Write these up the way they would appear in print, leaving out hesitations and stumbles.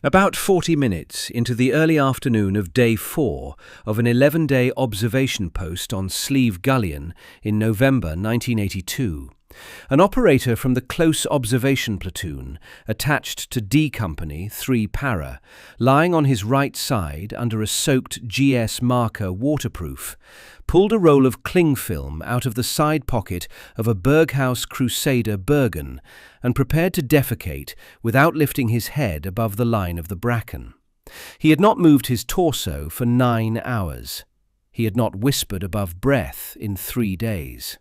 About 40 minutes into the early afternoon of day 4 of an 11-day observation post on Slieve Gullion in November 1982, an operator from the Close Observation Platoon, attached to D Company 3 Para, lying on his right side under a soaked GS marker waterproof, pulled a roll of cling film out of the side pocket of a Berghaus Crusader bergen and prepared to defecate without lifting his head above the line of the bracken. He had not moved his torso for 9 hours. He had not whispered above breath in 3 days.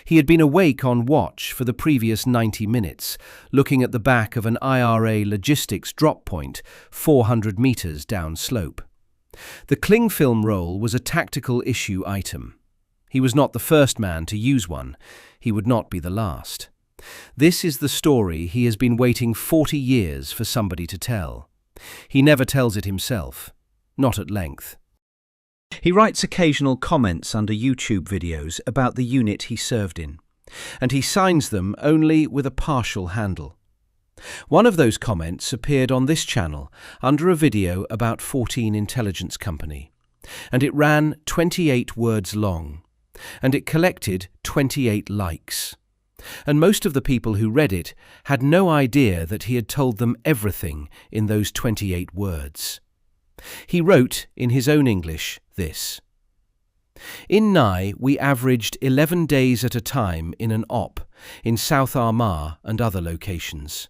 He had been awake on watch for the previous 90 minutes, looking at the back of an IRA logistics drop point 400 meters downslope. The cling film roll was a tactical issue item. He was not the first man to use one. He would not be the last. This is the story he has been waiting 40 years for somebody to tell. He never tells it himself, not at length. He writes occasional comments under YouTube videos about the unit he served in, and he signs them only with a partial handle. One of those comments appeared on this channel under a video about 14 Intelligence Company, and it ran 28 words long, and it collected 28 likes. And most of the people who read it had no idea that he had told them everything in those 28 words. He wrote, in his own English, this: "In Nye we averaged 11 days at a time in an op, in South Armagh and other locations.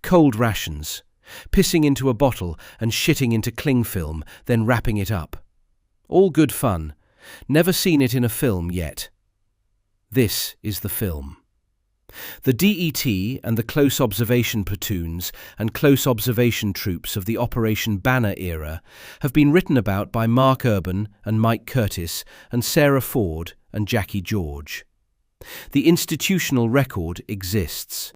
Cold rations, pissing into a bottle and shitting into cling film, then wrapping it up. All good fun. Never seen it in a film yet. This is the film." The DET and the Close Observation Platoons and Close Observation Troops of the Operation Banner era have been written about by Mark Urban and Mike Curtis and Sarah Ford and Jackie George. The institutional record exists.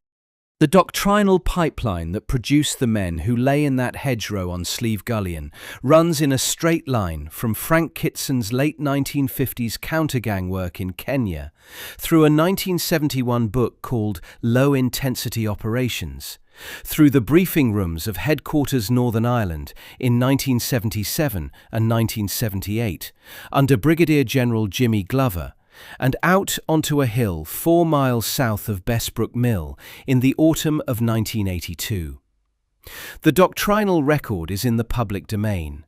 The doctrinal pipeline that produced the men who lay in that hedgerow on Slieve Gullion runs in a straight line from Frank Kitson's late 1950s countergang work in Kenya through a 1971 book called Low Intensity Operations, through the briefing rooms of Headquarters Northern Ireland in 1977 and 1978 under Brigadier General Jimmy Glover, and out onto a hill 4 miles south of Bessbrook Mill in the autumn of 1982. The doctrinal record is in the public domain.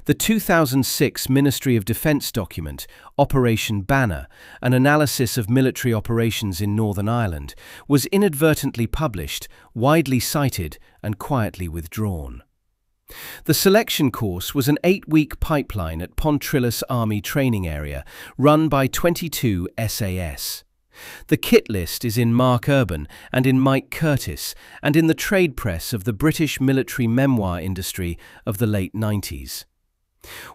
The 2006 Ministry of Defence document, Operation Banner, an analysis of military operations in Northern Ireland, was inadvertently published, widely cited, and quietly withdrawn. The selection course was an 8-week pipeline at Pontrilas Army Training Area, run by 22 SAS. The kit list is in Mark Urban and in Mike Curtis, and in the trade press of the British military memoir industry of the late 90s.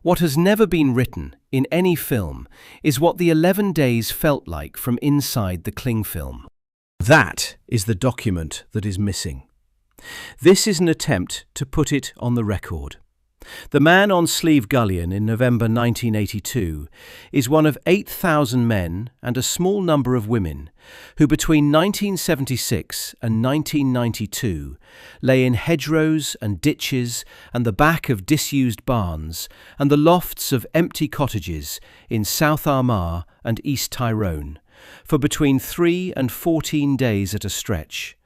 What has never been written, in any film, is what the 11 days felt like from inside the cling film. That is the document that is missing. This is an attempt to put it on the record. The man on Slieve Gullion in November 1982 is one of 8,000 men and a small number of women who between 1976 and 1992 lay in hedgerows and ditches and the back of disused barns and the lofts of empty cottages in South Armagh and East Tyrone for between 3 and 14 days at a stretch,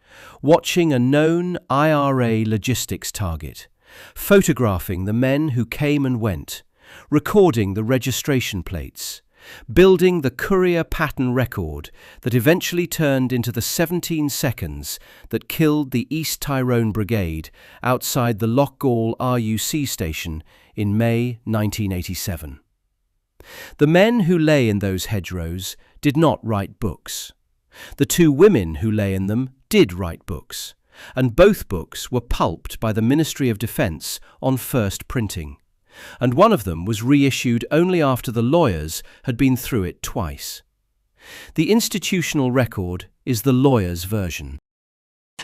watching a known IRA logistics target, photographing the men who came and went, recording the registration plates, building the courier pattern record that eventually turned into the 17 seconds that killed the East Tyrone Brigade outside the Lochgall RUC station in May 1987. The men who lay in those hedgerows did not write books. The 2 women who lay in them did write books, and both books were pulped by the Ministry of Defence on first printing, and one of them was reissued only after the lawyers had been through it twice. The institutional record is the lawyer's version.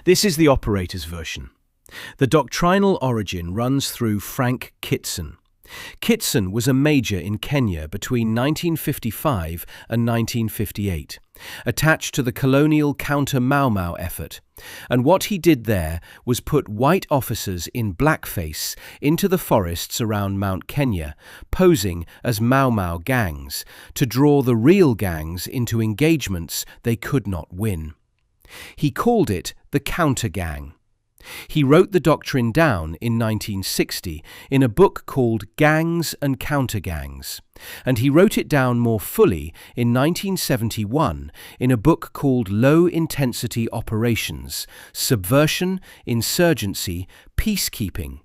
This is the operator's version. The doctrinal origin runs through Frank Kitson. Kitson was a major in Kenya between 1955 and 1958, attached to the colonial counter-Mau Mau effort, and what he did there was put white officers in blackface into the forests around Mount Kenya, posing as Mau Mau gangs, to draw the real gangs into engagements they could not win. He called it the counter-gang. He wrote the doctrine down in 1960 in a book called Gangs and Counter-Gangs, and he wrote it down more fully in 1971 in a book called Low-Intensity Operations, Subversion, Insurgency, Peacekeeping,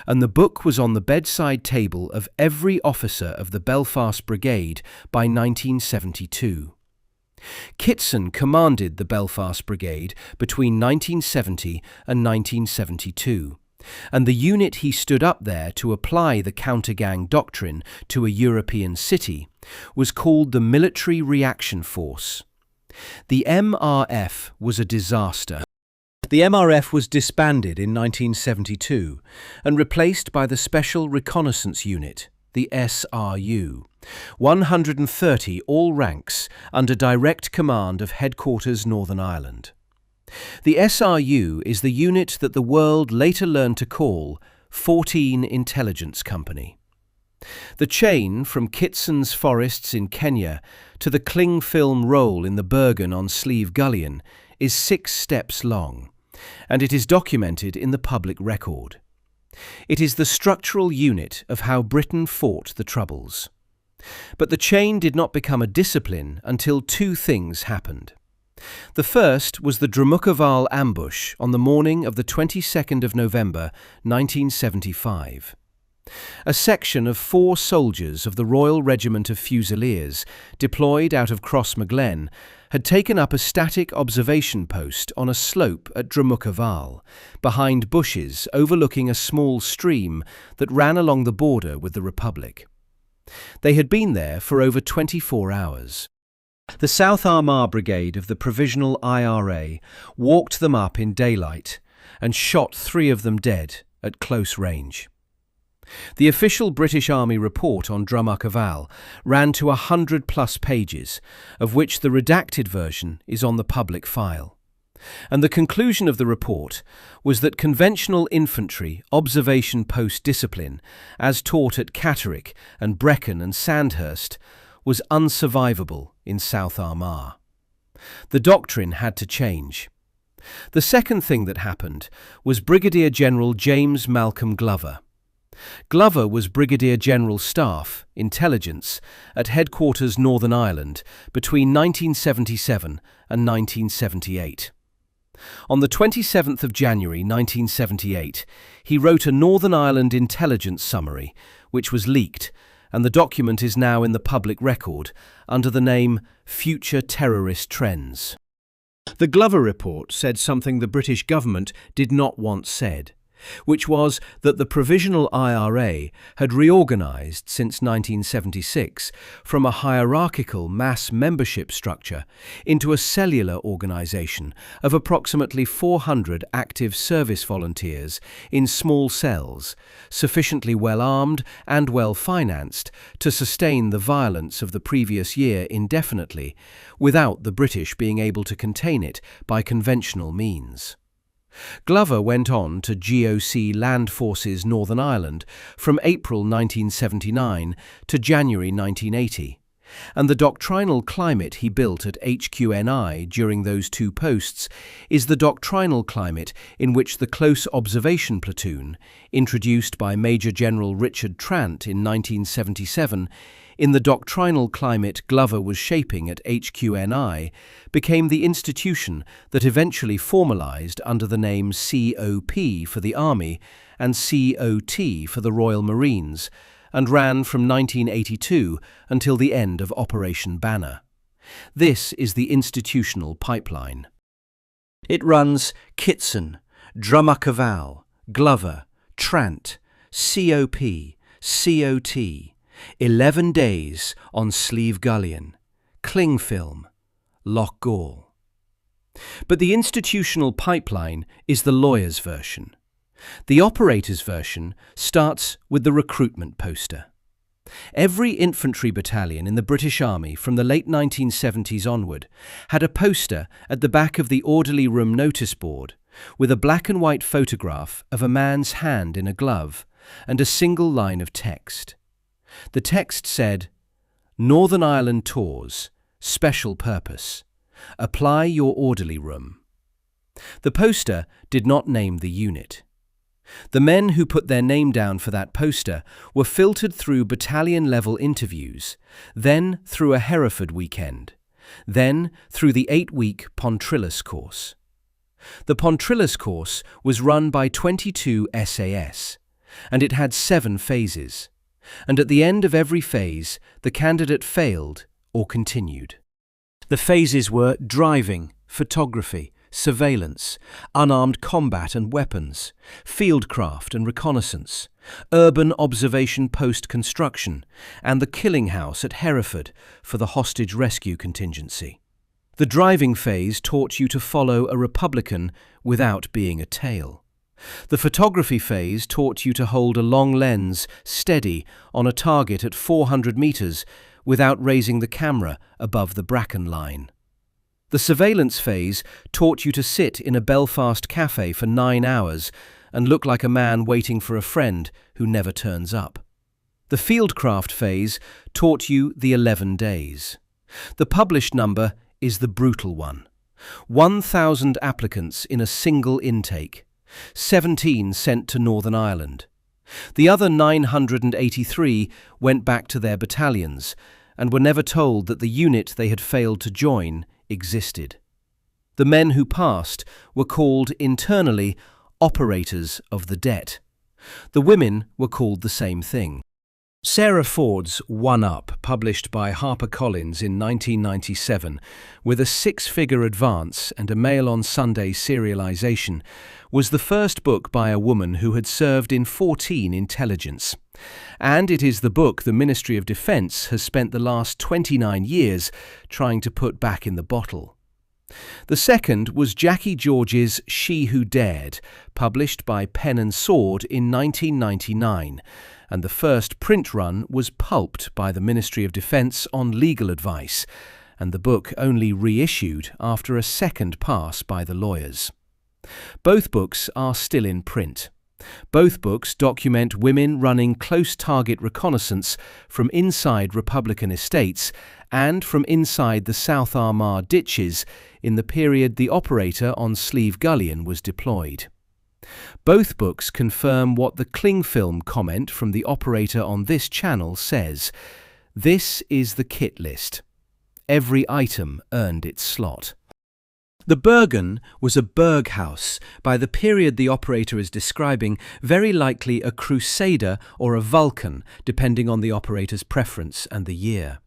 and the book was on the bedside table of every officer of the Belfast Brigade by 1972. Kitson commanded the Belfast Brigade between 1970 and 1972, and the unit he stood up there to apply the counter-gang doctrine to a European city was called the Military Reaction Force. The MRF was a disaster. The MRF was disbanded in 1972 and replaced by the Special Reconnaissance Unit, the SRU. 130 all ranks under direct command of Headquarters Northern Ireland. The SRU is the unit that the world later learned to call 14 Intelligence Company. The chain from Kitson's forests in Kenya to the cling film roll in the Bergen on Slieve Gullion is 6 steps long, and it is documented in the public record. It is the structural unit of how Britain fought the Troubles. But the chain did not become a discipline until 2 things happened. The first was the Drummuckaval ambush on the morning of the 22nd of November 1975. A section of 4 soldiers of the Royal Regiment of Fusiliers, deployed out of Crossmaglen, had taken up a static observation post on a slope at Drummuckaval, behind bushes overlooking a small stream that ran along the border with the Republic. They had been there for over 24 hours. The South Armagh Brigade of the Provisional IRA walked them up in daylight and shot 3 of them dead at close range. The official British Army report on Drummuckaval ran to 100+ pages, of which the redacted version is on the public file. And the conclusion of the report was that conventional infantry observation post discipline, as taught at Catterick and Bracken and Sandhurst, was unsurvivable in South Armagh. The doctrine had to change. The second thing that happened was Brigadier General James Malcolm Glover. Glover was Brigadier General Staff, Intelligence, at Headquarters Northern Ireland between 1977 and 1978. On the 27th of January 1978, he wrote a Northern Ireland intelligence summary, which was leaked, and the document is now in the public record under the name Future Terrorist Trends. The Glover report said something the British government did not want said, which was that the Provisional IRA had reorganised since 1976 from a hierarchical mass membership structure into a cellular organisation of approximately 400 active service volunteers in small cells, sufficiently well armed and well financed to sustain the violence of the previous year indefinitely, without the British being able to contain it by conventional means. Glover went on to GOC Land Forces Northern Ireland from April 1979 to January 1980, and the doctrinal climate he built at HQNI during those 2 posts is the doctrinal climate in which the Close Observation Platoon, introduced by Major General Richard Trant in 1977, in the doctrinal climate Glover was shaping at HQNI, became the institution that eventually formalised under the name COP for the Army and COT for the Royal Marines, and ran from 1982 until the end of Operation Banner. This is the institutional pipeline. It runs Kitson, Drummuckaval, Glover, Trant, COP, COT, 11 days on Slieve Gullion, cling film, Loch Gall. But the institutional pipeline is the lawyer's version. The operator's version starts with the recruitment poster. Every infantry battalion in the British Army from the late 1970s onward had a poster at the back of the orderly room notice board with a black and white photograph of a man's hand in a glove and a single line of text. The text said, "Northern Ireland Tours, Special Purpose. Apply your orderly room." The poster did not name the unit. The men who put their name down for that poster were filtered through battalion-level interviews, then through a Hereford weekend, then through the 8-week Pontrilas course. The Pontrilas course was run by 22 SAS, and it had 7 phases, and at the end of every phase, the candidate failed or continued. The phases were driving, photography, surveillance, unarmed combat and weapons, fieldcraft and reconnaissance, urban observation post construction, and the killing house at Hereford for the hostage rescue contingency. The driving phase taught you to follow a Republican without being a tail. The photography phase taught you to hold a long lens steady on a target at 400 meters without raising the camera above the bracken line. The surveillance phase taught you to sit in a Belfast cafe for 9 hours and look like a man waiting for a friend who never turns up. The fieldcraft phase taught you the 11 days. The published number is the brutal one. 1,000 applicants in a single intake, 17 sent to Northern Ireland. The other 983 went back to their battalions and were never told that the unit they had failed to join existed. The men who passed were called internally operators of the debt. The women were called the same thing. Sarah Ford's One Up, published by HarperCollins in 1997, with a 6-figure advance and a Mail on Sunday serialization, was the first book by a woman who had served in 14 intelligence. And it is the book the Ministry of Defence has spent the last 29 years trying to put back in the bottle. The second was Jackie George's She Who Dared, published by Pen and Sword in 1999, and the first print run was pulped by the Ministry of Defence on legal advice, and the book only reissued after a second pass by the lawyers. Both books are still in print. Both books document women running close target reconnaissance from inside Republican estates and from inside the South Armagh ditches in the period the operator on Slieve Gullion was deployed. Both books confirm what the cling film comment from the operator on this channel says. This is the kit list. Every item earned its slot. The Bergen was a Berghaus, by the period the operator is describing, very likely a Crusader or a Vulcan, depending on the operator's preference and the year.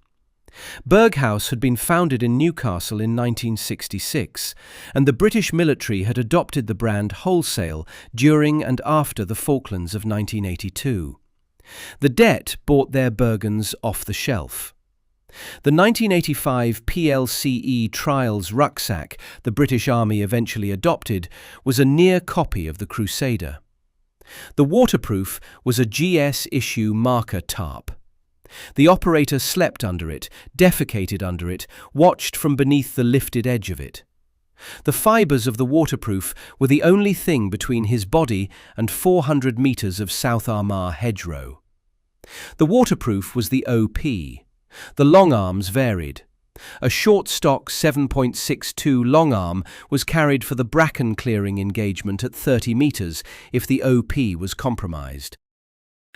Berghaus had been founded in Newcastle in 1966, and the British military had adopted the brand wholesale during and after the Falklands of 1982. The debt bought their Bergens off the shelf. The 1985 PLCE Trials rucksack the British Army eventually adopted was a near copy of the Crusader. The waterproof was a GS issue marker tarp. The operator slept under it, defecated under it, watched from beneath the lifted edge of it. The fibres of the waterproof were the only thing between his body and 400 metres of South Armagh hedgerow. The waterproof was the OP. The long arms varied. A short stock 7.62 long arm was carried for the bracken clearing engagement at 30 metres if the OP was compromised.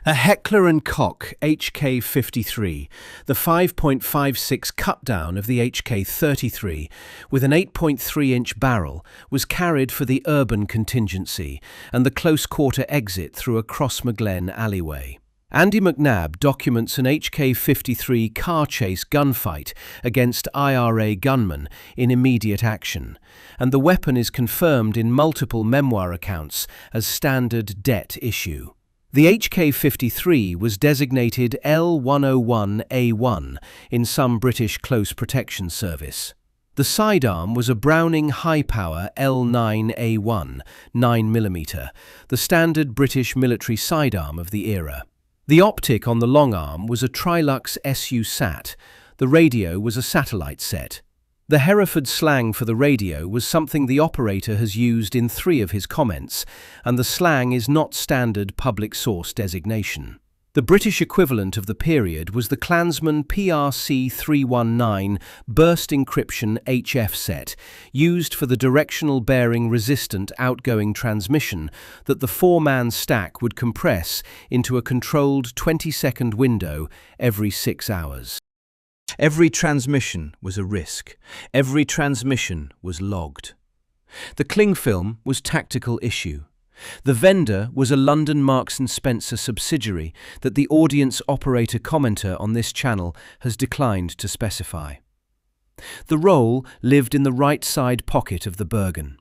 A Heckler & Koch HK-53, the 5.56 cut-down of the HK-33, with an 8.3-inch barrel, was carried for the urban contingency and the close-quarter exit through a Crossmaglen alleyway. Andy McNabb documents an HK-53 car chase gunfight against IRA gunmen in immediate action, and the weapon is confirmed in multiple memoir accounts as standard debt issue. The HK-53 was designated L101A1 in some British Close Protection Service. The sidearm was a Browning high-power L9A1 9mm, the standard British military sidearm of the era. The optic on the long arm was a Trilux SU-SAT. The radio was a satellite set. The Hereford slang for the radio was something the operator has used in 3 of his comments, and the slang is not standard public source designation. The British equivalent of the period was the Klansman PRC 319 burst encryption HF set, used for the directional bearing resistant outgoing transmission that the 4-man stack would compress into a controlled 20-second window every 6 hours. Every transmission was a risk. Every transmission was logged. The cling film was tactical issue. The vendor was a London Marks & Spencer subsidiary that the audience operator commenter on this channel has declined to specify. The roll lived in the right side pocket of the bergen.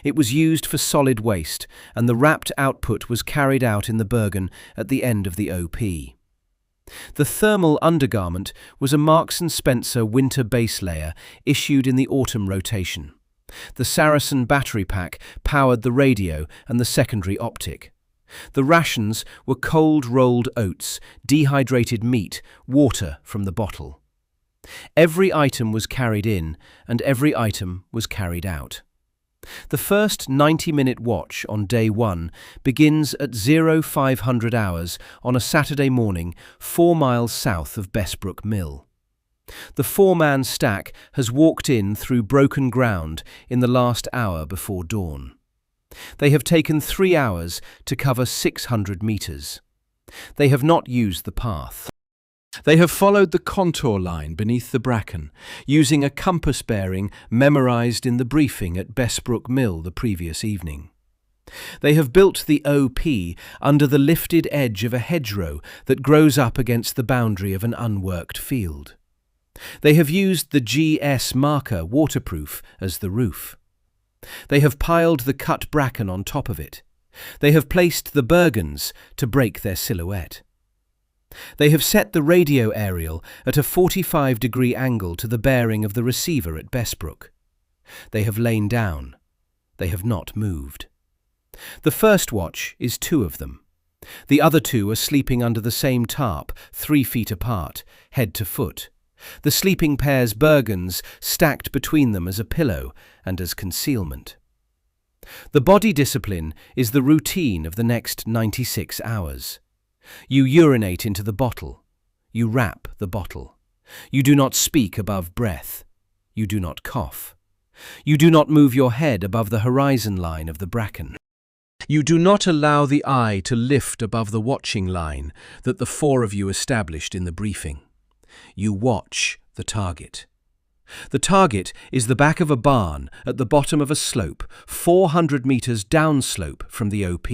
It was used for solid waste, and the wrapped output was carried out in the bergen at the end of the OP. The thermal undergarment was a Marks & Spencer winter base layer issued in the autumn rotation. The Saracen battery pack powered the radio and the secondary optic. The rations were cold rolled oats, dehydrated meat, water from the bottle. Every item was carried in, and every item was carried out. The first 90-minute watch on day 1 begins at 0500 hours on a Saturday morning 4 miles south of Bessbrook Mill. The 4-man stack has walked in through broken ground in the last hour before dawn. They have taken 3 hours to cover 600 metres. They have not used the path. They have followed the contour line beneath the bracken, using a compass bearing memorised in the briefing at Bessbrook Mill the previous evening. They have built the OP under the lifted edge of a hedgerow that grows up against the boundary of an unworked field. They have used the GS marker waterproof as the roof. They have piled the cut bracken on top of it. They have placed the bergens to break their silhouette. They have set the radio aerial at a 45-degree angle to the bearing of the receiver at Bessbrook. They have lain down. They have not moved. The first watch is 2 of them. The other 2 are sleeping under the same tarp, 3 feet apart, head to foot. The sleeping pair's bergens stacked between them as a pillow and as concealment. The body discipline is the routine of the next 96 hours. You urinate into the bottle. You wrap the bottle. You do not speak above breath. You do not cough. You do not move your head above the horizon line of the bracken. You do not allow the eye to lift above the watching line that the 4 of you established in the briefing. You watch the target. The target is the back of a barn at the bottom of a slope 400 metres downslope from the OP.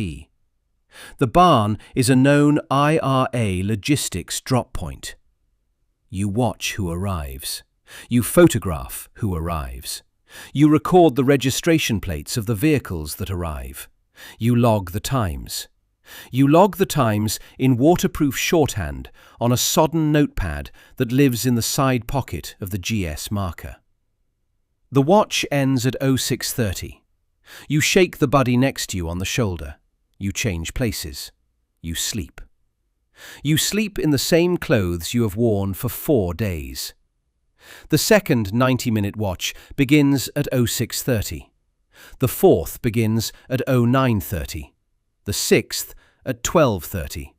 The barn is a known IRA logistics drop point. You watch who arrives. You photograph who arrives. You record the registration plates of the vehicles that arrive. You log the times. You log the times in waterproof shorthand on a sodden notepad that lives in the side pocket of the GS marker. The watch ends at 0630. You shake the buddy next to you on the shoulder. You change places. You sleep. You sleep in the same clothes you have worn for 4 days. The second 90-minute watch begins at 0630. The 4th begins at 0930. The 6th at 12:30,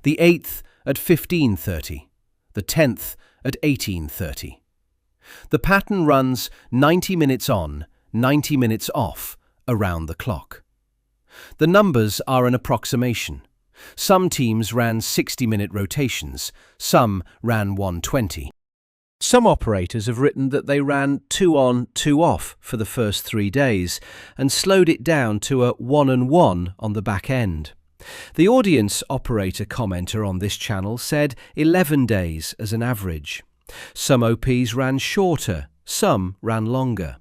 the 8th at 15:30, the 10th at 18:30. The pattern runs 90 minutes on, 90 minutes off, around the clock. The numbers are an approximation. Some teams ran 60-minute rotations, some ran 120. Some operators have written that they ran 2 on, 2 off for the first 3 days and slowed it down to a 1 and 1 on the back end. The audience operator commenter on this channel said 11 days as an average. Some OPs ran shorter, some ran longer.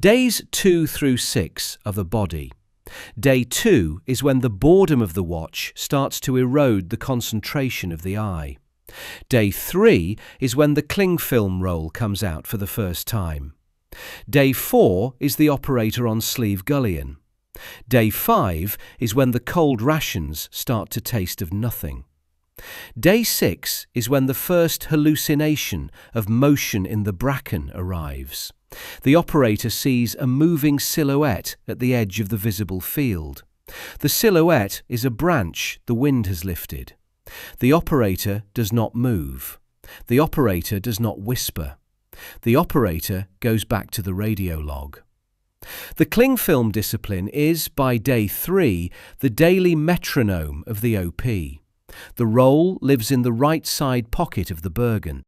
Days 2 through 6 are the body. Day 2 is when the boredom of the watch starts to erode the concentration of the eye. Day 3 is when the cling film roll comes out for the first time. Day 4 is the operator on Slieve Gullion. Day 5 is when the cold rations start to taste of nothing. Day 6 is when the first hallucination of motion in the bracken arrives. The operator sees a moving silhouette at the edge of the visible field. The silhouette is a branch the wind has lifted. The operator does not move. The operator does not whisper. The operator goes back to the radio log. The cling film discipline is, by day 3, the daily metronome of the OP. The roll lives in the right side pocket of the bergen.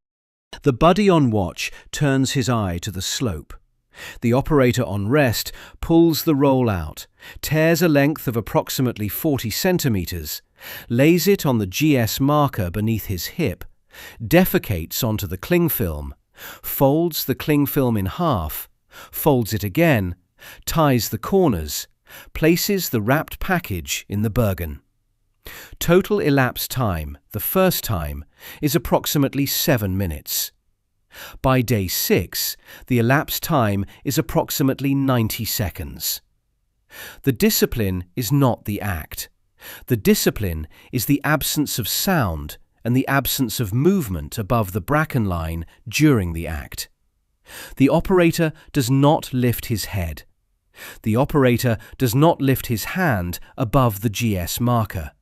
The buddy on watch turns his eye to the slope. The operator on rest pulls the roll out, tears a length of approximately 40 centimetres, lays it on the GS marker beneath his hip, defecates onto the cling film, folds the cling film in half, folds it again, ties the corners, places the wrapped package in the bergen. Total elapsed time, the first time, is approximately 7 minutes. By day 6, the elapsed time is approximately 90 seconds. The discipline is not the act. The discipline is the absence of sound and the absence of movement above the bracken line during the act. The operator does not lift his head. The operator does not lift his hand above the GS marker.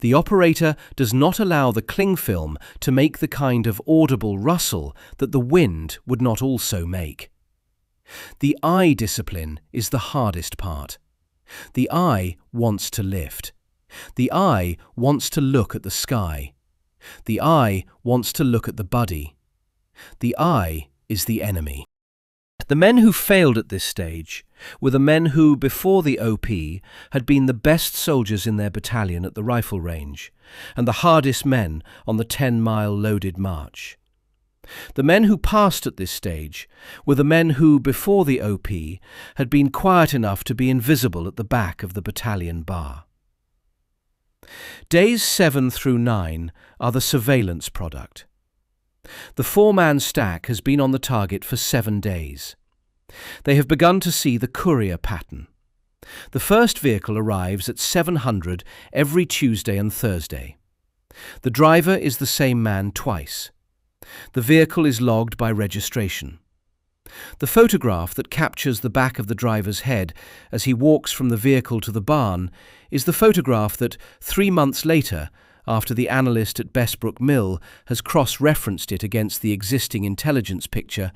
The operator does not allow the cling film to make the kind of audible rustle that the wind would not also make. The eye discipline is the hardest part. The eye wants to lift. The eye wants to look at the sky. The eye wants to look at the buddy. The eye is the enemy. The men who failed at this stage were the men who, before the OP, had been the best soldiers in their battalion at the rifle range, and the hardest men on the 10-mile loaded march. The men who passed at this stage were the men who, before the OP, had been quiet enough to be invisible at the back of the battalion bar. Days 7 through 9 are the surveillance product. The 4-man stack has been on the target for 7 days. They have begun to see the courier pattern. The first vehicle arrives at 700 every Tuesday and Thursday. The driver is the same man twice. The vehicle is logged by registration. The photograph that captures the back of the driver's head as he walks from the vehicle to the barn is the photograph that, 3 months later, after the analyst at Bestbrook Mill has cross-referenced it against the existing intelligence picture,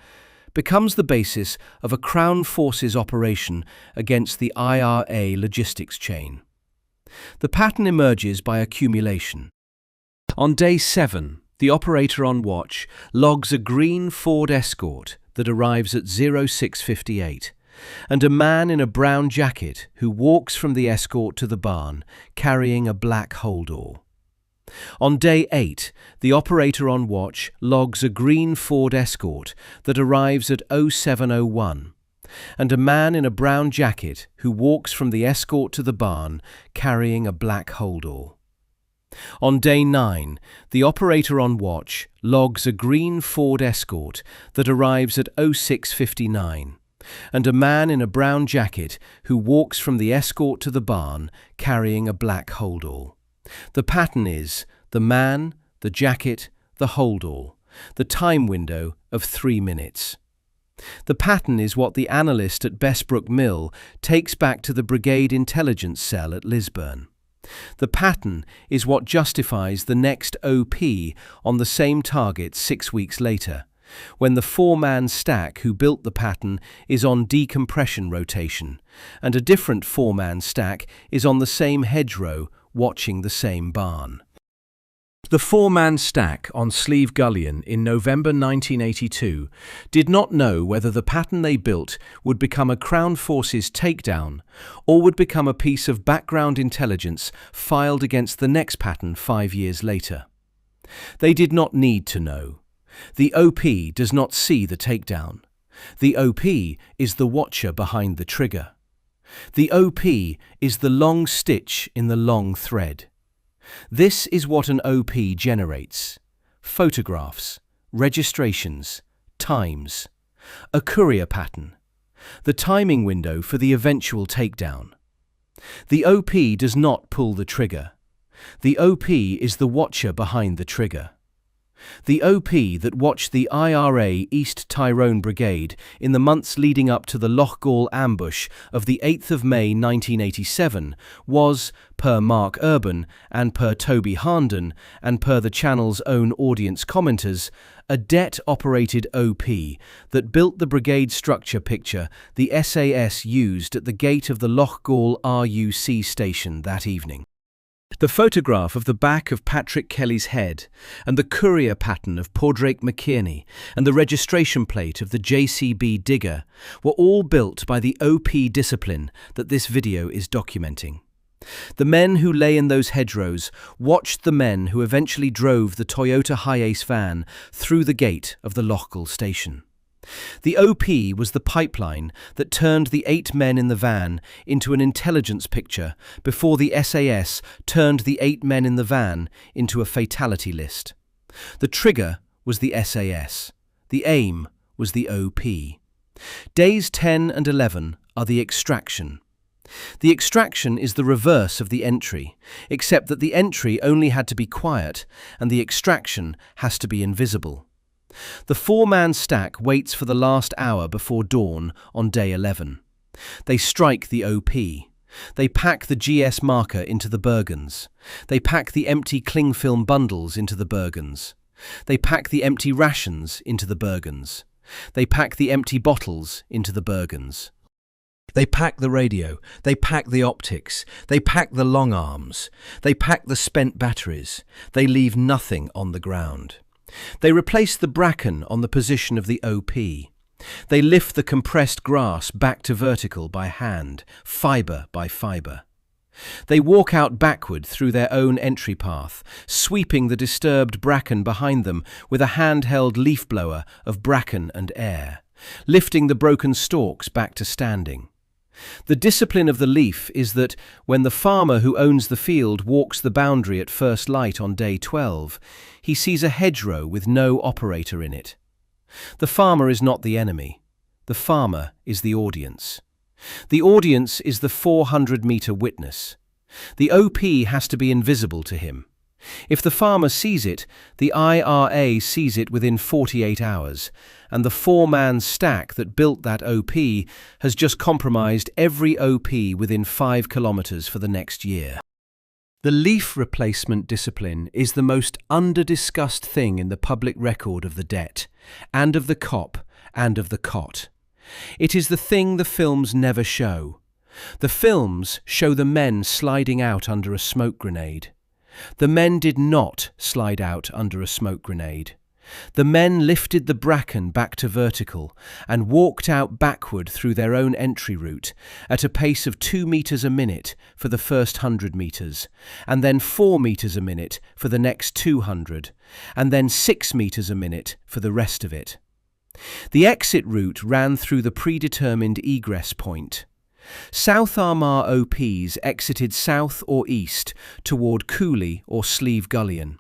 becomes the basis of a Crown Forces operation against the IRA logistics chain. The pattern emerges by accumulation. On day 7, the operator on watch logs a green Ford Escort that arrives at 0658, and a man in a brown jacket who walks from the Escort to the barn carrying a black holdall. On day 8, the operator on watch logs a green Ford Escort that arrives at 0701, and a man in a brown jacket who walks from the Escort to the barn carrying a black holdall. On day 9, the operator on watch logs a green Ford Escort that arrives at 0659, and a man in a brown jacket who walks from the Escort to the barn carrying a black holdall. The pattern is the man, the jacket, the holdall, the time window of 3 minutes. The pattern is what the analyst at Bestbrook Mill takes back to the brigade intelligence cell at Lisburn. The pattern is what justifies the next OP on the same target 6 weeks later, when the 4-man stack who built the pattern is on decompression rotation, and a different 4-man stack is on the same hedgerow watching the same barn. The 4-man stack on Slieve Gullion in November 1982 did not know whether the pattern they built would become a Crown Forces takedown or would become a piece of background intelligence filed against the next pattern 5 years later. They did not need to know. The OP does not see the takedown. The OP is the watcher behind the trigger. The OP is the long stitch in the long thread. This is what an OP generates: photographs, registrations, times. A courier pattern. The timing window for the eventual takedown. The OP does not pull the trigger. The OP is the watcher behind the trigger. The OP that watched the IRA East Tyrone Brigade in the months leading up to the Lochgall ambush of the 8th of May 1987 was, per Mark Urban and per Toby Harnden and per the channel's own audience commenters, a det-operated OP that built the brigade structure picture the SAS used at the gate of the Lochgall RUC station that evening. The photograph of the back of Patrick Kelly's head and the courier pattern of Padraig McKierney and the registration plate of the JCB Digger were all built by the OP discipline that this video is documenting. The men who lay in those hedgerows watched the men who eventually drove the Toyota Hiace van through the gate of the Lochgall station. The OP was the pipeline that turned the 8 men in the van into an intelligence picture before the SAS turned the 8 men in the van into a fatality list. The trigger was the SAS. The aim was the OP. Days 10 and 11 are the extraction. The extraction is the reverse of the entry, except that the entry only had to be quiet and the extraction has to be invisible. The 4-man stack waits for the last hour before dawn on day 11. They strike the OP. They pack the GS marker into the bergens. They pack the empty cling film bundles into the bergens. They pack the empty rations into the bergens. They pack the empty bottles into the bergens. They pack the radio, they pack the optics, they pack the long arms, they pack the spent batteries, they leave nothing on the ground. They replace the bracken on the position of the OP. They lift the compressed grass back to vertical by hand, fibre by fibre. They walk out backward through their own entry path, sweeping the disturbed bracken behind them with a handheld leaf blower of bracken and air, lifting the broken stalks back to standing. The discipline of the leaf is that when the farmer who owns the field walks the boundary at first light on day 12, he sees a hedgerow with no operator in it. The farmer is not the enemy. The farmer is the audience. The audience is the 400-metre witness. The OP has to be invisible to him. If the farmer sees it, the IRA sees it within 48 hours, and the 4-man stack that built that OP has just compromised every OP within 5 kilometres for the next year. The leaf replacement discipline is the most under-discussed thing in the public record of the det, and of the COP, and of the COOT. It is the thing the films never show. The films show the men sliding out under a smoke grenade. The men did not slide out under a smoke grenade. The men lifted the bracken back to vertical and walked out backward through their own entry route at a pace of 2 metres a minute for the first 100 metres, and then 4 metres a minute for the next 200, and then 6 metres a minute for the rest of it. The exit route ran through the predetermined egress point. South Armagh OPs exited south or east toward Cooley or Slieve Gullion.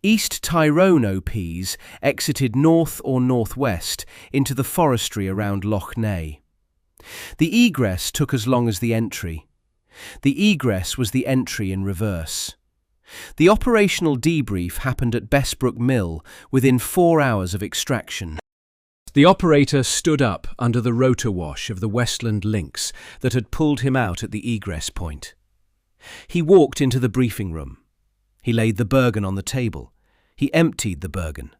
East Tyrone OPs exited north or northwest into the forestry around Loch Ness. The egress took as long as the entry. The egress was the entry in reverse. The operational debrief happened at Bessbrook Mill within 4 hours of extraction. The operator stood up under the rotor wash of the Westland Lynx that had pulled him out at the egress point. He walked into the briefing room. He laid the bergen on the table. He emptied the bergen.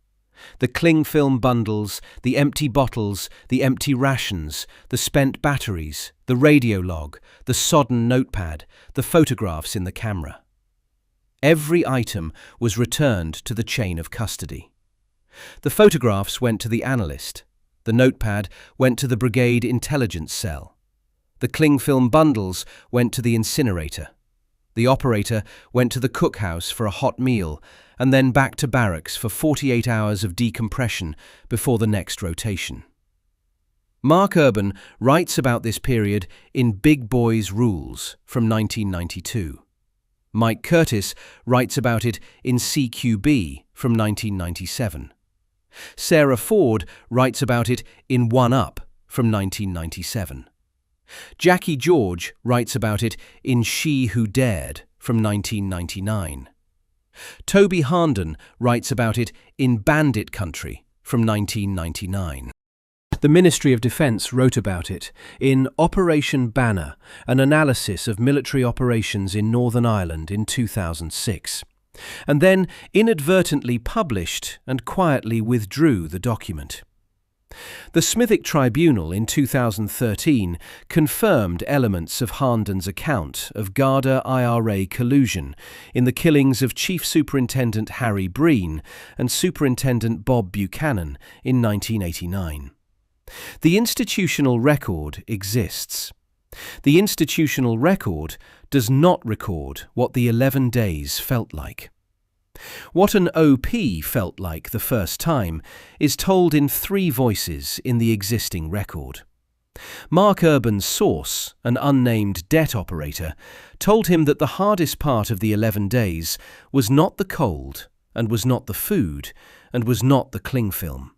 The cling film bundles, the empty bottles, the empty rations, the spent batteries, the radio log, the sodden notepad, the photographs in the camera. Every item was returned to the chain of custody. The photographs went to the analyst. The notepad went to the brigade intelligence cell. The cling film bundles went to the incinerator. The operator went to the cookhouse for a hot meal and then back to barracks for 48 hours of decompression before the next rotation. Mark Urban writes about this period in Big Boys Rules from 1992. Mike Curtis writes about it in CQB from 1997. Sarah Ford writes about it in One Up from 1997. Jackie George writes about it in She Who Dared from 1999. Toby Harnden writes about it in Bandit Country from 1999. The Ministry of Defence wrote about it in Operation Banner, an analysis of military operations in Northern Ireland in 2006, and then inadvertently published and quietly withdrew the document. The Smithick Tribunal in 2013 confirmed elements of Harnden's account of Garda-IRA collusion in the killings of Chief Superintendent Harry Breen and Superintendent Bob Buchanan in 1989. The institutional record exists. The institutional record does not record what the 11 days felt like. What an OP felt like the first time is told in 3 voices in the existing record. Mark Urban's source, an unnamed debt operator, told him that the hardest part of the 11 days was not the cold, and was not the food, and was not the cling film.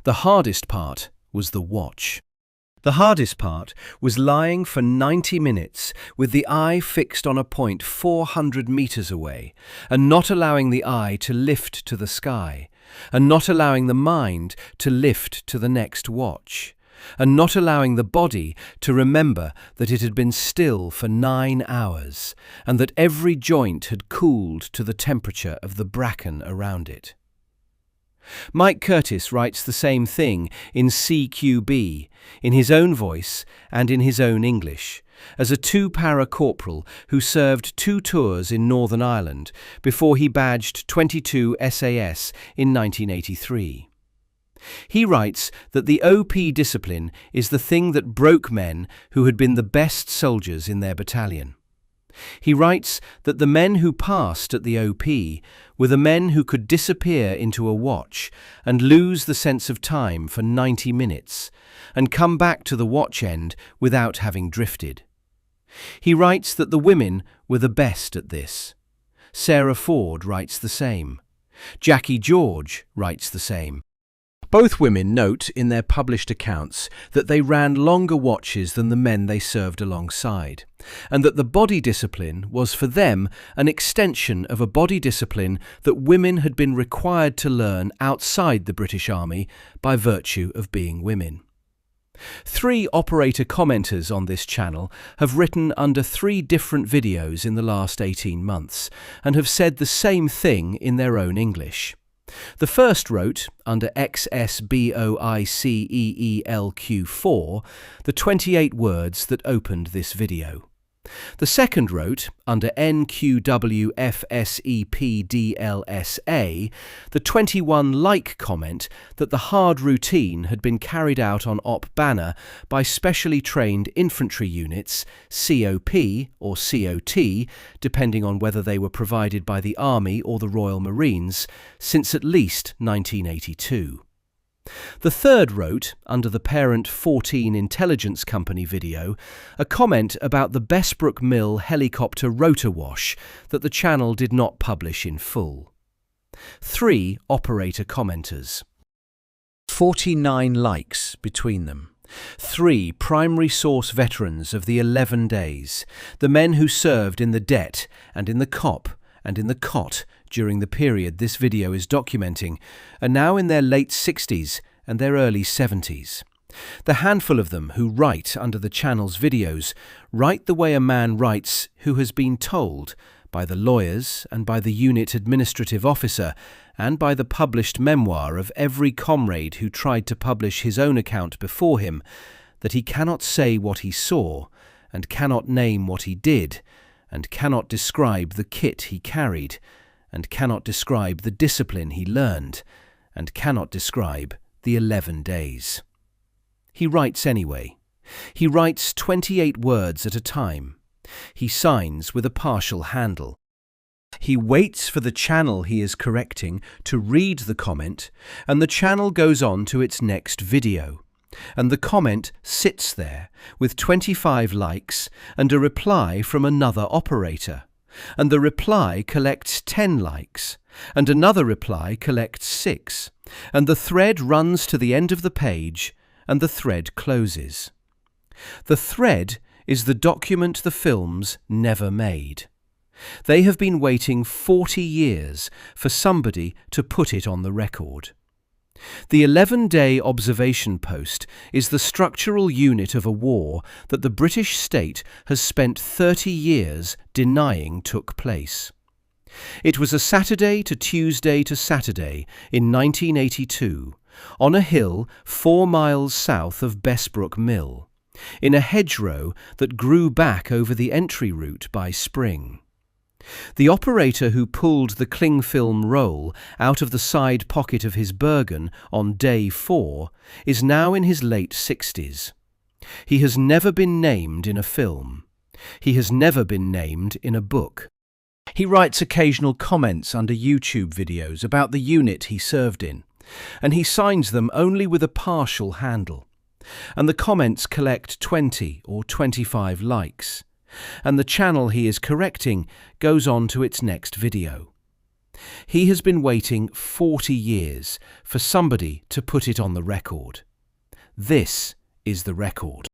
The hardest part was the watch. The hardest part was lying for 90 minutes with the eye fixed on a point 400 meters away, and not allowing the eye to lift to the sky, and not allowing the mind to lift to the next watch, and not allowing the body to remember that it had been still for 9 hours, and that every joint had cooled to the temperature of the bracken around it. Mike Curtis writes the same thing in CQB, in his own voice and in his own English, as a 2-para corporal who served 2 tours in Northern Ireland before he badged 22 SAS in 1983. He writes that the OP discipline is the thing that broke men who had been the best soldiers in their battalion. He writes that the men who passed at the OP were the men who could disappear into a watch and lose the sense of time for 90 minutes and come back to the watch end without having drifted. He writes that the women were the best at this. Sarah Ford writes the same. Jackie George writes the same. Both women note in their published accounts that they ran longer watches than the men they served alongside, and that the body discipline was for them an extension of a body discipline that women had been required to learn outside the British Army by virtue of being women. 3 operator commenters on this channel have written under 3 different videos in the last 18 months and have said the same thing in their own English. The first wrote, under XSBOICEELQ4, the 28 words that opened this video. The second wrote, under NQWFSEPDLSA, the 21 like comment that the hard routine had been carried out on Op Banner by specially trained infantry units, COP or COT, depending on whether they were provided by the Army or the Royal Marines, since at least 1982. The third wrote, under the parent 14 Intelligence Company video, a comment about the Bessbrook Mill helicopter rotor wash that the channel did not publish in full. 3 operator commenters. 49 likes between them. 3 primary source veterans of the 11 days, the men who served in the det and in the COP and in the COOT during the period this video is documenting, are now in their late 60s and their early 70s. The handful of them who write under the channel's videos write the way a man writes who has been told, by the lawyers and by the unit administrative officer and by the published memoir of every comrade who tried to publish his own account before him, that he cannot say what he saw, and cannot name what he did, and cannot describe the kit he carried, and cannot describe the discipline he learned, and cannot describe the 11 days. He writes anyway. He writes 28 words at a time. He signs with a partial handle. He waits for the channel he is correcting to read the comment, and the channel goes on to its next video. And the comment sits there with 25 likes and a reply from another operator. And the reply collects 10 likes, and another reply collects 6, and the thread runs to the end of the page, and the thread closes. The thread is the document the films never made. They have been waiting 40 years for somebody to put it on the record. The 11-day observation post is the structural unit of a war that the British state has spent 30 years denying took place. It was a Saturday to Tuesday to Saturday in 1982, on a hill 4 miles south of Bessbrook Mill, in a hedgerow that grew back over the entry route by spring. The operator who pulled the cling film roll out of the side pocket of his Bergen on day 4 is now in his late 60s. He has never been named in a film. He has never been named in a book. He writes occasional comments under YouTube videos about the unit he served in, and he signs them only with a partial handle. And the comments collect 20 or 25 likes, and the channel he is correcting goes on to its next video. He has been waiting 40 years for somebody to put it on the record. This is the record.